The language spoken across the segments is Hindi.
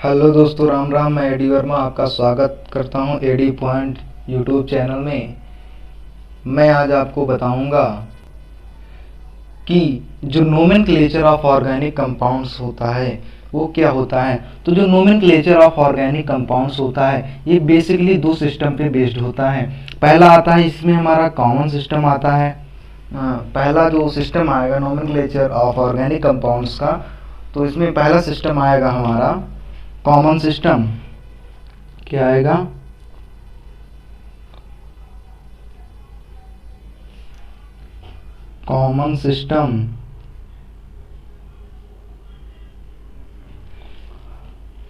हेलो दोस्तों, राम राम। मैं एडी वर्मा आपका स्वागत करता हूं एडी पॉइंट यूट्यूब चैनल में। मैं आज आपको बताऊंगा कि जो नोमेनक्लेचर ऑफ ऑर्गेनिक कंपाउंड्स होता है वो क्या होता है। तो जो नोमेनक्लेचर ऑफ ऑर्गेनिक कंपाउंड्स होता है ये बेसिकली दो सिस्टम पे बेस्ड होता है। पहला आता है, इसमें हमारा कॉमन सिस्टम आता है। पहला जो सिस्टम आएगा नोमेनक्लेचर ऑफ ऑर्गेनिक कंपाउंड्स का, तो इसमें पहला सिस्टम आएगा हमारा कॉमन सिस्टम। क्या आएगा? Common system.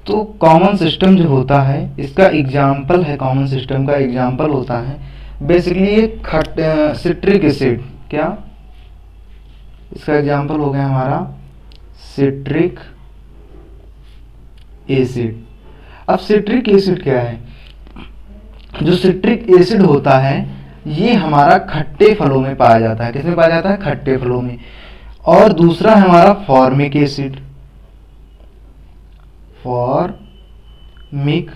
तो कॉमन सिस्टम जो होता है इसका एग्जाम्पल है, कॉमन सिस्टम का एग्जाम्पल होता है बेसिकली सिट्रिक एसिड। क्या इसका एग्जाम्पल हो गया हमारा सिट्रिक एसिड। अब सिट्रिक एसिड क्या है? जो सिट्रिक एसिड होता है ये हमारा खट्टे फलों में पाया जाता है। किसमें पाया जाता है? खट्टे फलों में। और दूसरा है हमारा फॉर्मिक एसिड। फॉर्मिक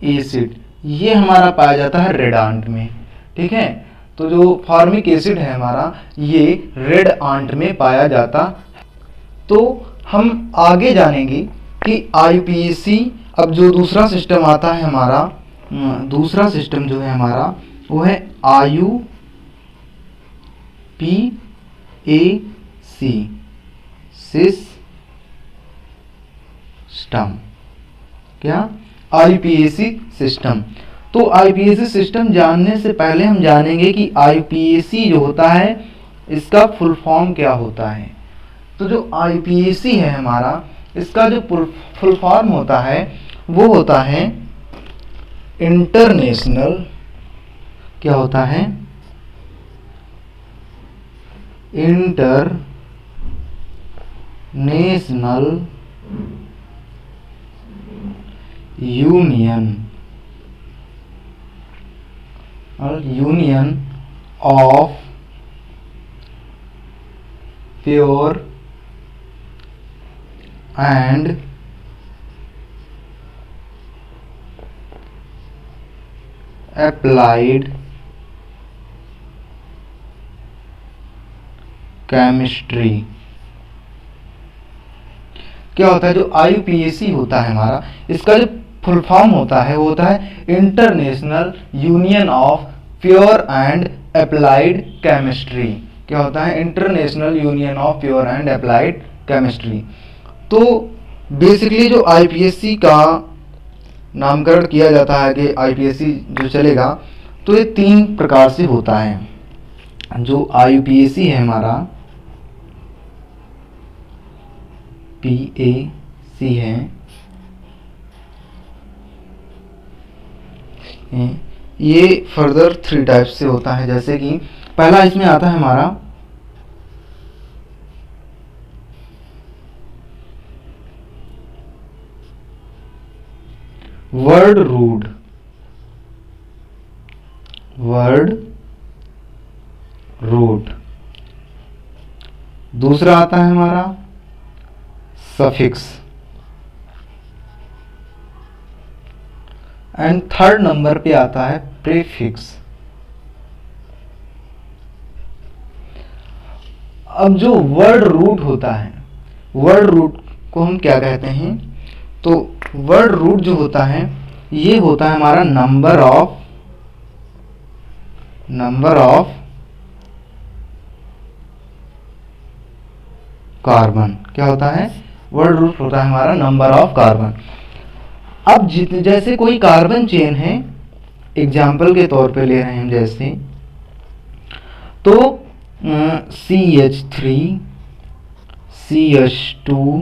एसिड ये हमारा पाया जाता है रेड आंट में। ठीक है, तो जो फॉर्मिक एसिड है हमारा ये रेड आंट में पाया जाता। तो हम आगे जानेंगे कि IUPAC। अब जो दूसरा सिस्टम आता है हमारा, दूसरा सिस्टम जो है हमारा वो है IUPAC सिस्टम। क्या? IUPAC system. तो IUPAC सिस्टम जानने से पहले हम जानेंगे कि IUPAC जो होता है इसका फुल फॉर्म क्या होता है। तो जो IUPAC है हमारा, इसका जो फुल फॉर्म होता है वो होता है इंटरनेशनल। क्या होता है? International union of pure and applied chemistry. क्या होता है? जो IUPAC होता है हमारा, इसका जो फुल फॉर्म होता है वो होता है international union of pure and applied chemistry. क्या होता है? International union of pure and applied chemistry. तो बेसिकली जो IUPAC का नामकरण किया जाता है कि IUPAC जो चलेगा, तो ये तीन प्रकार से होता है। जो IUPAC है हमारा PAC है, ये फर्दर 3 टाइप्स से होता है। जैसे कि पहला इसमें आता है हमारा वर्ड रूट। दूसरा आता है हमारा सफिक्स। एंड थर्ड नंबर पे आता है प्रीफिक्स। अब जो वर्ड रूट होता है, वर्ड रूट को हम क्या कहते हैं? तो वर्ड रूट जो होता है ये होता है हमारा नंबर ऑफ कार्बन। क्या होता है? वर्ड रूट होता है हमारा नंबर ऑफ कार्बन। अब जैसे कोई कार्बन चेन है, एग्जाम्पल के तौर पे ले रहे हैं हम, जैसे तो CH3 CH2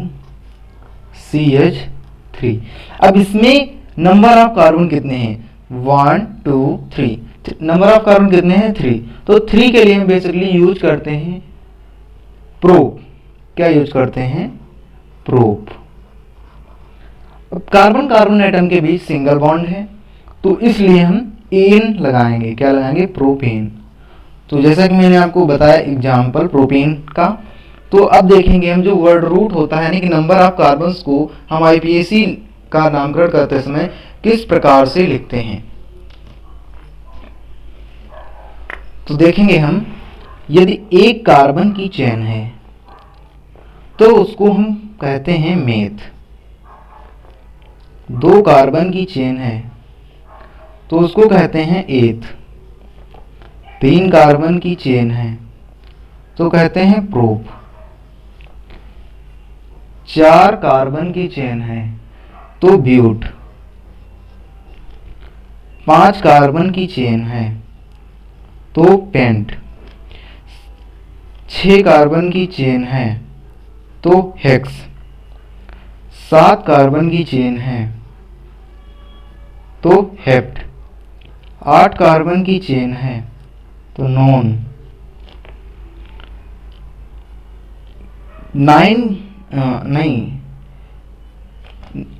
CH3। अब इसमें नंबर ऑफ कार्बन कितने हैं? 1 2 3। नंबर ऑफ कार्बन कितने हैं? 3। तो 3 के लिए हम बेसिकली यूज करते हैं प्रोप। क्या यूज करते हैं? प्रोप। अब कार्बन कार्बन एटम के बीच सिंगल बॉन्ड है, तो इसलिए हम एन लगाएंगे। क्या लगाएंगे? प्रोपेन। तो जैसा कि मैंने आपको बताया एग्जाम्पल प्रोपेन का, तो अब देखेंगे हम जो वर्ड रूट होता है यानी कि नंबर ऑफ कार्बन्स को हम आईपीएसी का नामकरण करते समय किस प्रकार से लिखते हैं। तो देखेंगे हम, यदि एक कार्बन की चेन है तो उसको हम कहते हैं मेथ। 2 कार्बन की चेन है तो उसको कहते हैं एथ। 3 कार्बन की चेन है तो कहते हैं प्रोप। 4 कार्बन की चेन है तो ब्यूट। 5 कार्बन की चेन है तो पेंट। 6 कार्बन की चेन है तो हेक्स। 7 कार्बन की चेन है तो हेप्ट। 8 कार्बन की चेन है तो नॉन।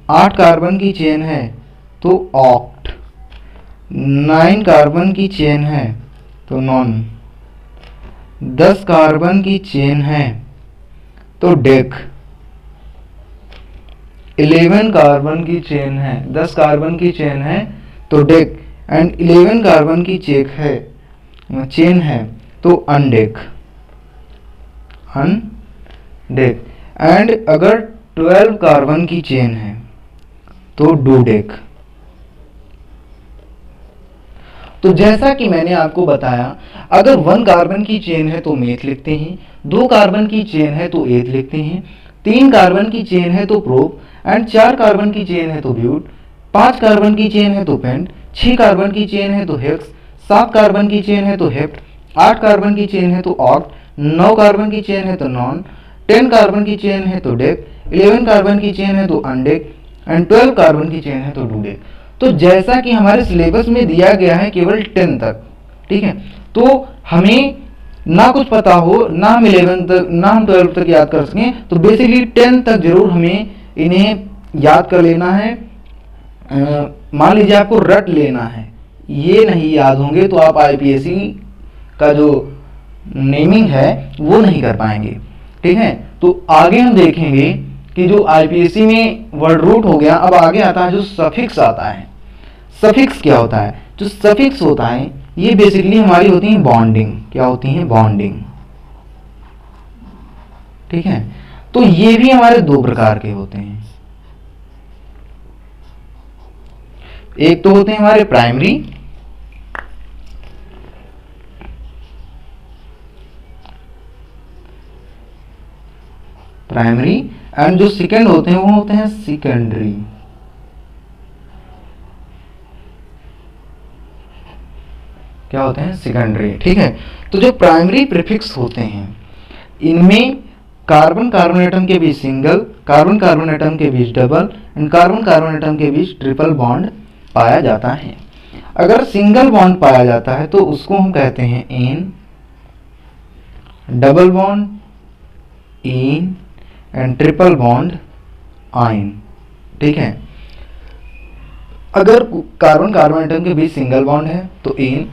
8 कार्बन की चेन है तो ऑक्ट। 9 कार्बन की चेन है तो नॉन। 10 कार्बन की चेन है तो डेक। 11 कार्बन की चेन है, 10 कार्बन की चेन है तो डेक एंड 11 कार्बन की चेन है तो अनडेक। अनडेक एंड अगर 12 कार्बन की चेन है तो डूडेक। तो जैसा कि मैंने आपको बताया, अगर 1 कार्बन की चेन है तो मेथ लिखते हैं, 2 कार्बन की चेन है तो एथ लिखते हैं, 3 कार्बन की चेन है तो प्रोप एंड 4 कार्बन की चेन है तो ब्यूट, 5 कार्बन की चेन है तो पेंट, 6 कार्बन की चेन है तो हेक्स, 7 कार्बन की चेन है तो हेप्ट, 8 कार्बन की चेन है तो ऑक्ट, 9 कार्बन की चेन है तो नॉन, 10 कार्बन की चेन है तो डेक, 11 कार्बन की चेन है तो अनडेक एंड 12 कार्बन की चेन है तो डूडेक। तो जैसा कि हमारे सिलेबस में दिया गया है केवल 10 तक, ठीक है, तो हमें ना कुछ पता हो, ना हम 11 तक, ना हम 12 तक याद कर सकें, तो बेसिकली 10 तक जरूर हमें इन्हें याद कर लेना है। मान लीजिए आपको रट लेना है, ये नहीं याद होंगे तो आप आईपीएससी का जो नेमिंग है वो नहीं कर पाएंगे, ठीक है। तो आगे हम देखेंगे कि जो आईपीएससी में वर्ड रूट हो गया, अब आगे आता है जो सफिक्स आता है। सफिक्स क्या होता है? जो सफिक्स होता है ये बेसिकली हमारी होती है बॉन्डिंग। क्या होती है? बॉन्डिंग, ठीक है। तो ये भी हमारे 2 प्रकार के होते हैं। एक तो होते हैं हमारे प्राइमरी, एंड जो सेकंड होते हैं वो होते हैं सेकेंडरी। क्या होते हैं? सेकेंडरी, ठीक है। तो जो प्राइमरी प्रीफिक्स होते हैं इनमें कार्बन कार्बन एटम के बीच सिंगल, कार्बन कार्बन एटम के बीच double and carbon carbon atom के बीच ट्रिपल बॉन्ड पाया जाता है। अगर सिंगल बॉन्ड पाया जाता है तो उसको हम कहते हैं ene, double bond ene and triple bond yne, ठीक है। अगर कार्बन कार्बन एटम के बीच सिंगल बॉन्ड है तो इन,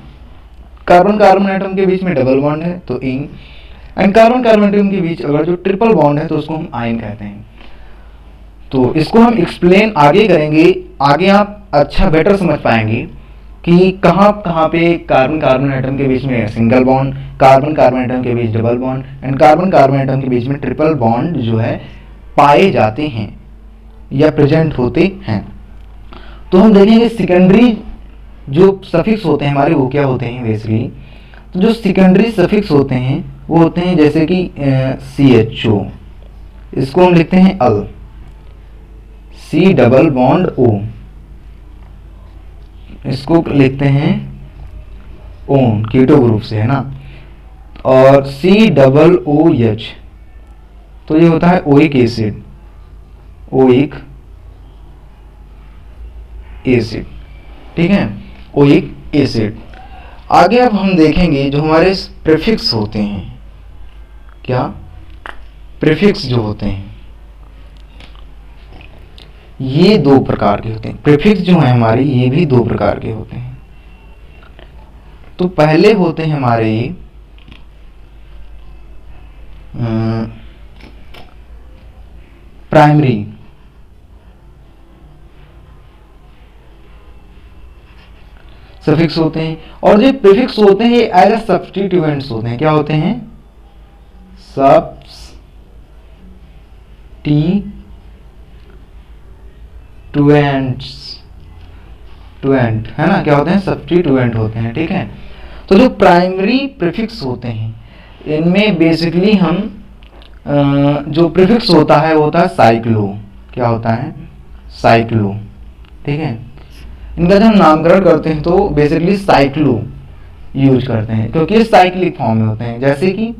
कार्बन कार्बन एटम के बीच में डबल बॉन्ड है तो in and carbon carbon atom के बीच अगर जो ट्रिपल बॉन्ड है तो उसको हम आइन कहते हैं। तो इसको हम एक्सप्लेन आगे करेंगे, आगे आप अच्छा बेटर समझ पाएंगे कि कहाँ कहाँ पे कार्बन कार्बन एटम के बीच में single bond, carbon carbon atom के बीच double bond and carbon carbon atom के बीच में ट्रिपल बॉन्ड जो है पाए जाते हैं या प्रेजेंट होते हैं। तो हम देखेंगे सेकेंडरी जो सफिक्स होते हैं हमारे वो क्या होते हैं बेसिकली। तो जो सेकेंडरी सफिक्स होते हैं वो होते हैं जैसे कि CHO, इसको हम लिखते हैं अल, C डबल बॉन्ड O, इसको लिखते हैं ओन, कीटो ग्रुप से है ना, और C डबल OH, तो ये होता है ओइक एसिड, ओइक एसिड, ठीक है, ओइक एसिड। आगे अब हम देखेंगे जो हमारे प्रीफिक्स होते हैं, क्या प्रीफिक्स जो होते हैं ये 2 प्रकार के होते हैं। प्रीफिक्स जो है हमारे ये भी 2 प्रकार के होते हैं। तो पहले होते हैं हमारे प्राइमरी सफिक्स होते हैं, और जो प्रीफिक्स होते हैं ये एज ए सब्स्टिट्यूएंट्स होते हैं। क्या होते हैं? सब्स्टिट्यूएंट है ना, क्या होते हैं? सब्स्टिट्यूएंट होते हैं, ठीक है। तो जो प्राइमरी प्रीफिक्स होते हैं इनमें बेसिकली हम जो प्रीफिक्स होता है वो होता है साइक्लो। क्या होता है? साइक्लो, ठीक है। इनका जब हम नामकरण करते हैं तो बेसिकली साइक्लो यूज करते हैं क्योंकि ये साइक्लिक फॉर्म में होते हैं। जैसे कि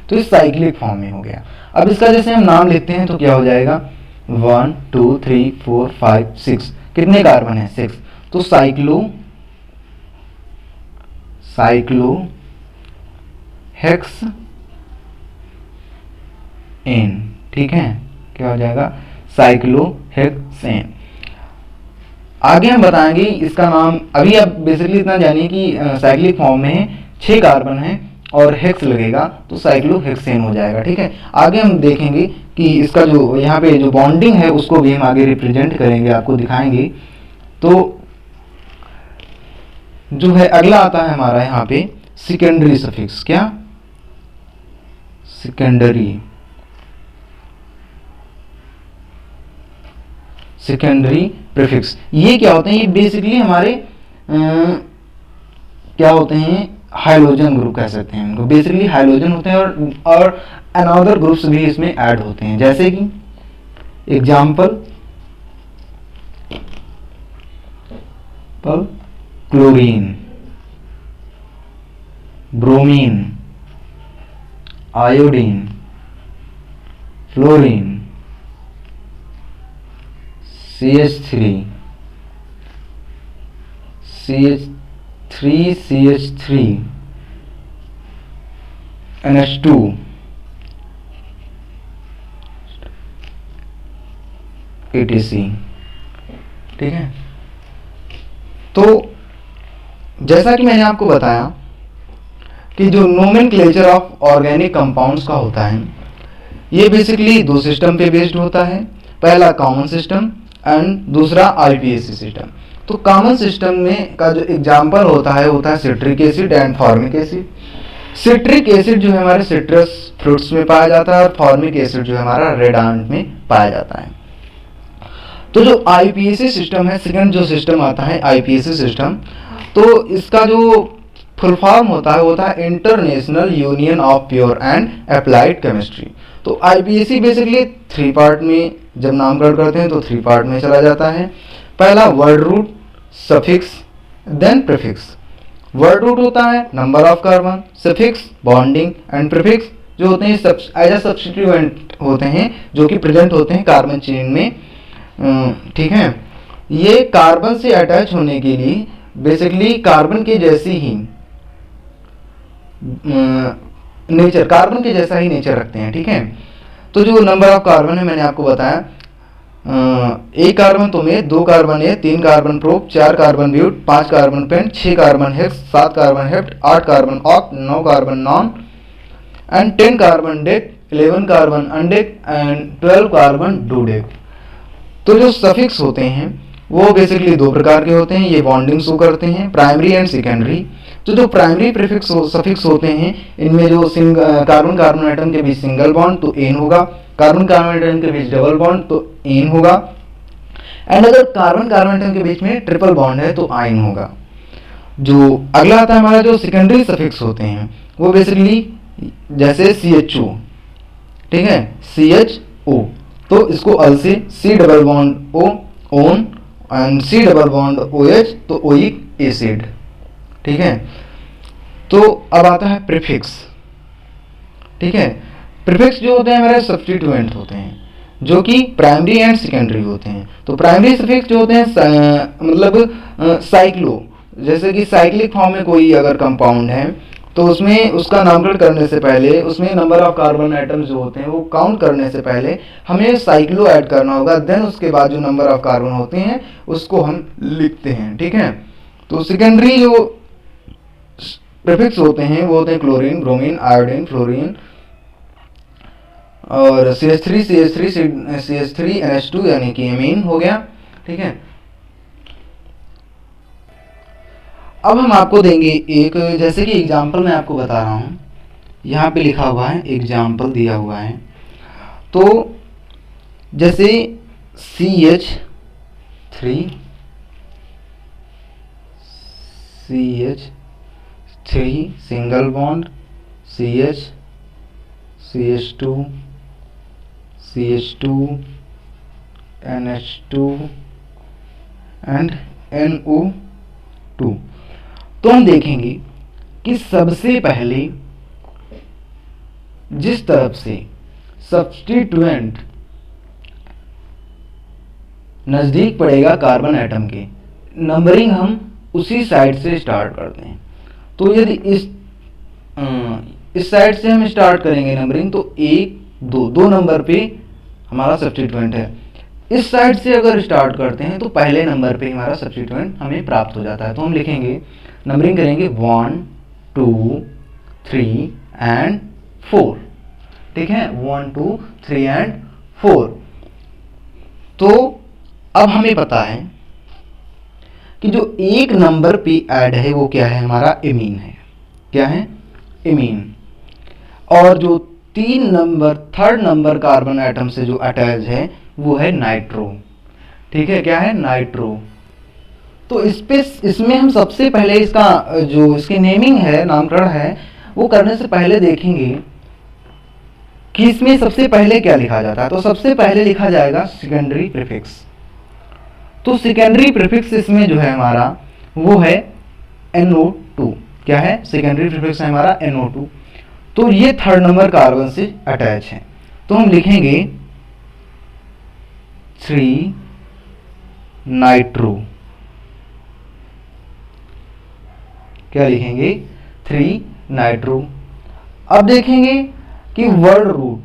तो इस साइक्लिक फॉर्म में हो गया। अब इसका जैसे हम नाम लिखते हैं तो क्या हो जाएगा? 1 2 3 4 5 6 कितने कार्बन है? 6। तो साइक्लो हेक्स एन, ठीक है। क्या हो जाएगा? Cyclo hexane. आगे हम बताएंगे इसका नाम। अभी आप बेसिकली इतना जानिए कि साइक्लिक फॉर्म में 6 कार्बन है और हेक्स लगेगा तो साइक्लो हेक्सेन हो जाएगा, ठीक है। आगे हम देखेंगे कि इसका जो यहाँ पे जो बॉन्डिंग है उसको भी हम आगे रिप्रेजेंट करेंगे, आपको दिखाएंगे। तो जो है अगला आता है हमारा यहाँ पे सेकेंडरी सफिक्स। क्या? Secondary prefix. ये क्या होते हैं? ये बेसिकली हमारे क्या होते हैं? हाइड्रोजन ग्रुप कह सकते हैं इनको। बेसिकली हाइड्रोजन होते हैं और अनदर ग्रुप्स भी इसमें ऐड होते हैं। जैसे कि example chlorine, bromine, iodine, fluorine, CH3, NH2, etc, ठीक है। तो जैसा कि मैंने आपको बताया कि जो नोमेनक्लेचर ऑफ ऑर्गेनिक कंपाउंड्स का होता है ये बेसिकली 2 सिस्टम पे बेस्ड होता है। पहला कॉमन सिस्टम एंड दूसरा IUPAC सिस्टम। तो कॉमन सिस्टम में का जो एग्जाम्पल होता है citric acid and formic acid. Citric acid जो है हमारे सिट्रस फ्रूट्स में पाया जाता है और फॉर्मिक एसिड जो है हमारा रेड आंट में पाया जाता है। तो जो IUPAC सिस्टम है, सेकंड जो सिस्टम आता है IUPAC सिस्टम, तो इसका जो फुल फॉर्म होता है international union of pure and applied chemistry. तो IUPAC बेसिकली 3 पार्ट में जब नामकरण करते हैं तो 3 पार्ट में चला जाता है। पहला word root, suffix, then prefix. Word root होता है number of carbon, suffix bonding and prefix जो होते हैं एज अ सब्स्टिट्यूएंट होते हैं जो कि प्रेजेंट होते हैं कार्बन चेन में, ठीक है। ये कार्बन से अटैच होने के लिए बेसिकली कार्बन के जैसी ही नेचर, कार्बन के जैसा ही नेचर रखते हैं, ठीक है। तो जो नंबर ऑफ कार्बन है मैंने आपको बताया, 1 कार्बन तो में 2 कार्बन है, 3 carbon prop, 4 carbon but, 5 carbon pent, 6 carbon hex, 7 carbon hept, 8 carbon oct, 9 carbon non and 10 carbon dec, 11 carbon undec and 12 carbon dodec. तो जो सफिक्स होते हैं वो बेसिकली 2 प्रकार के होते हैं, ये बॉन्डिंग शो करते हैं, प्राइमरी एंड सेकेंडरी। तो जो प्राइमरी प्रीफिक्स सफिक्स होते हैं इनमें जो कार्बन कार्बन एटम के बीच सिंगल बॉन्ड तो एन होगा, कार्बन कार्बन एटम के बीच डबल बॉन्ड तो एन होगा, एंड अगर कार्बन कार्बन एटम के बीच में ट्रिपल बॉन्ड है तो आइन होगा। जो अगला आता है हमारा जो सेकेंडरी सफिक्स होते हैं वो बेसिकली जैसे CHO, ठीक है, CHO, तो इसको अल से C double bond O own and C double bond OH तो ओइक एसिड, ठीक है। तो अब आता है प्रीफिक्स, ठीक है। प्रीफिक्स जो होते हैं हमारे सब्स्टिट्यूएंट होते हैं जो कि प्राइमरी एंड सेकेंडरी होते हैं। तो प्राइमरी सफिक्स जो होते हैं मतलब साइक्लो, जैसे कि साइक्लिक फॉर्म में कोई अगर कंपाउंड है तो उसमें उसका नामकरण करने से पहले उसमें नंबर ऑफ कार्बन एटम्स जो होते हैं वो काउंट करने से पहले हमें साइक्लो ऐड करना होगा, देन उसके बाद जो नंबर ऑफ कार्बन होते हैं उसको हम लिखते हैं, ठीक है। तो सेकेंडरी जो प्रीफिक्स होते हैं वो होते हैं क्लोरीन, ब्रोमीन, आयोडीन, फ्लोरीन और CH3 NH2 यानी कि एमीन हो गया। ठीक है, अब हम आपको देंगे एक, जैसे कि एग्जाम्पल मैं आपको बता रहा हूं, यहाँ पे लिखा हुआ है, एग्जाम्पल दिया हुआ है। तो जैसे CH3 single bond, CH2 NH2 and NO2। तो हम देखेंगे कि सबसे पहले जिस तरफ से सब्स्टिट्यूएंट नजदीक पड़ेगा कार्बन एटम के, नंबरिंग हम उसी साइड से स्टार्ट करते हैं। तो यदि इस साइड से हम स्टार्ट करेंगे नंबरिंग, तो 1 2 नंबर पे हमारा सब्स्टिट्यूएंट है। इस साइड से अगर स्टार्ट करते हैं तो पहले नंबर पे हमारा सब्स्टिट्यूएंट हमें प्राप्त हो जाता है। तो हम लिखेंगे, नंबरिंग करेंगे 1 2 3 एंड 4। ठीक है, 1 2 3 एंड 4। तो अब हमें पता है कि जो एक नंबर पे ऐड है वो क्या है, हमारा एमीन है। क्या है, एमीन। और जो थर्ड नंबर कार्बन एटम से जो अटैच है वो है नाइट्रो। ठीक है, क्या है, नाइट्रो। तो इसमें हम सबसे पहले इसका जो इसकी नेमिंग है, नामकरण है, वो करने से पहले देखेंगे कि इसमें सबसे पहले क्या लिखा जाता है। तो सबसे पहले लिखा जाएगा सेकेंडरी प्रीफिक्स। तो सेकेंडरी प्रीफिक्स इसमें जो है हमारा वो है NO2। क्या है, सेकेंडरी प्रीफिक्स है हमारा NO2। तो ये थर्ड नंबर कार्बन से अटैच है। तो हम लिखेंगे 3 नाइट्रो। क्या लिखेंगे, 3 नाइट्रो। अब देखेंगे कि वर्ड रूट,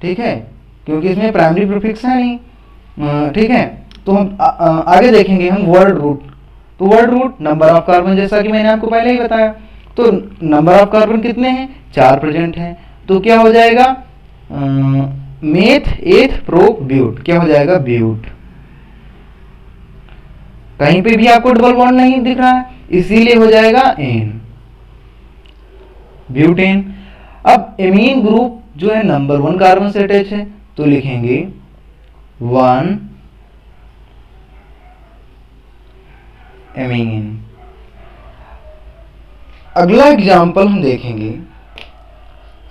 ठीक है, क्योंकि इसमें प्राइमरी प्रीफिक्स है नहीं। ठीक है, तो हम आगे देखेंगे हम वर्ड रूट। तो word root number of carbon, जैसा कि मैंने आपको पहले ही बताया। तो नंबर ऑफ कार्बन कितने हैं, 4 प्रेजेंट हैं। तो क्या हो जाएगा, मेथ एथ प्रो ब्यूट। क्या हो जाएगा, ब्यूट। कहीं पे भी आपको डबल बॉन्ड नहीं दिख रहा है, इसीलिए हो जाएगा एन, ब्यूटेन। अब एमीन ग्रुप जो है नंबर 1 कार्बन से अटैच है, तो लिखेंगे 1 एमीन। अगला एग्जाम्पल हम देखेंगे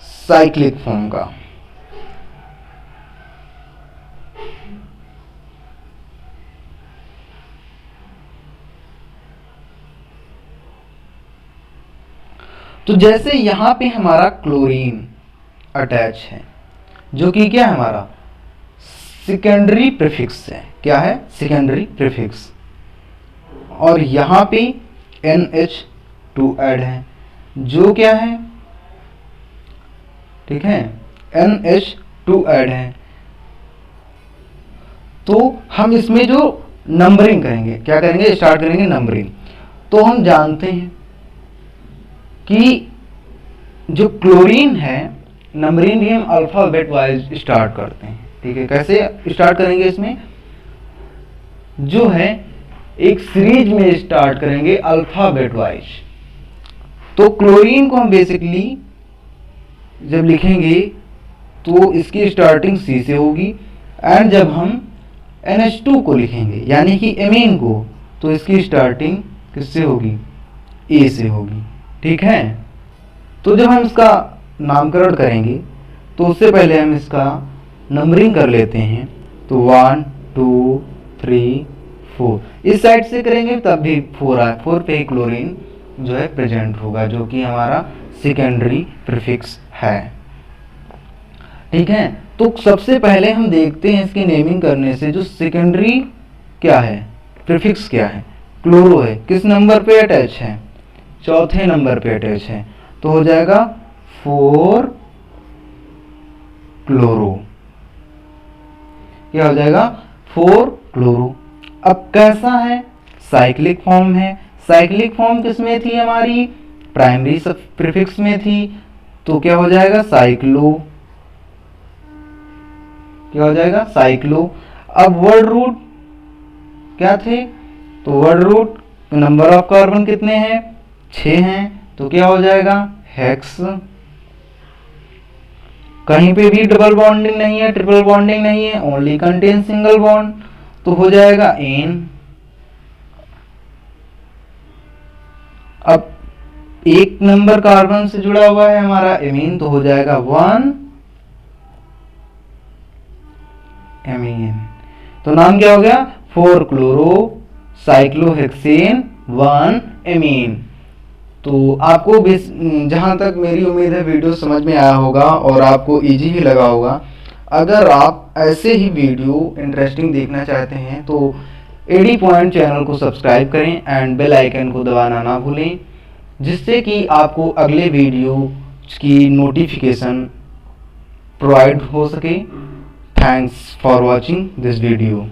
साइक्लिक फॉर्म का। तो जैसे यहां पे हमारा क्लोरीन अटैच है, जो कि क्या है, हमारा सेकेंडरी प्रीफिक्स है। क्या है, सेकेंडरी प्रीफिक्स। और यहां पे NH2 ऐड है, जो क्या है, ठीक है, NH2 ऐड है। तो हम इसमें जो नंबरिंग करेंगे, क्या करेंगे, स्टार्ट करेंगे नंबरिंग। तो हम जानते हैं कि जो क्लोरीन है, नंबरिंग भी हम अल्फाबेट वाइज स्टार्ट करते हैं। ठीक है, कैसे स्टार्ट करेंगे, इसमें जो है एक सीरीज में स्टार्ट करेंगे अल्फाबेट वाइज। तो क्लोरीन को हम बेसिकली जब लिखेंगे तो इसकी स्टार्टिंग C से होगी, एंड जब हम NH2 को लिखेंगे यानी कि एमीन को, तो इसकी स्टार्टिंग किससे होगी, A से होगी। ठीक है, तो जब हम इसका नामकरण करेंगे तो उससे पहले हम इसका नंबरिंग कर लेते हैं। तो 1 2 3 4 इस साइड से करेंगे तब भी 4 पे ही क्लोरीन जो है प्रेजेंट होगा, जो कि हमारा सेकेंडरी प्रीफिक्स है। ठीक है, तो सबसे पहले हम देखते हैं इसकी नेमिंग करने से, जो सेकेंडरी क्या है, प्रीफिक्स क्या है, क्लोरो है। किस नंबर पे अटैच है, चौथे नंबर पे अटैच है। तो हो जाएगा 4 क्लोरो। क्या हो जाएगा, 4 क्लोरो। अब कैसा है, साइक्लिक फॉर्म है। साइक्लिक फॉर्म किस में थी हमारी, प्राइमरी प्रीफिक्स में थी, तो क्या हो जाएगा साइक्लो, क्या हो जाएगा साइक्लो। अब वर्ड रूट क्या थे, तो word root number of carbon कितने हैं 6 हैं, तो क्या हो जाएगा हेक्स। कहीं पे भी डबल बॉन्डिंग नहीं है, ट्रिपल बॉन्डिंग नहीं है, ओनली कंटेन सिंगल बॉन्ड, तो हो जाएगा एन। अब एक नंबर कार्बन से जुड़ा हुआ है हमारा एमीन, तो हो जाएगा 1 एमीन। तो नाम क्या हो गया 4 क्लोरो साइक्लोहेक्सेन 1 एमीन। तो आपको भी जहां तक मेरी उम्मीद है वीडियो समझ में आया होगा और आपको इजी भी लगा होगा। अगर आप ऐसे ही वीडियो इंटरेस्टिंग देखना चाहते हैं तो एडी पॉइंट चैनल को सब्सक्राइब करें एंड बेल आइकन को दबाना ना भूलें, जिससे कि आपको अगले वीडियो की नोटिफिकेशन प्रोवाइड हो सके। Thanks for watching this video.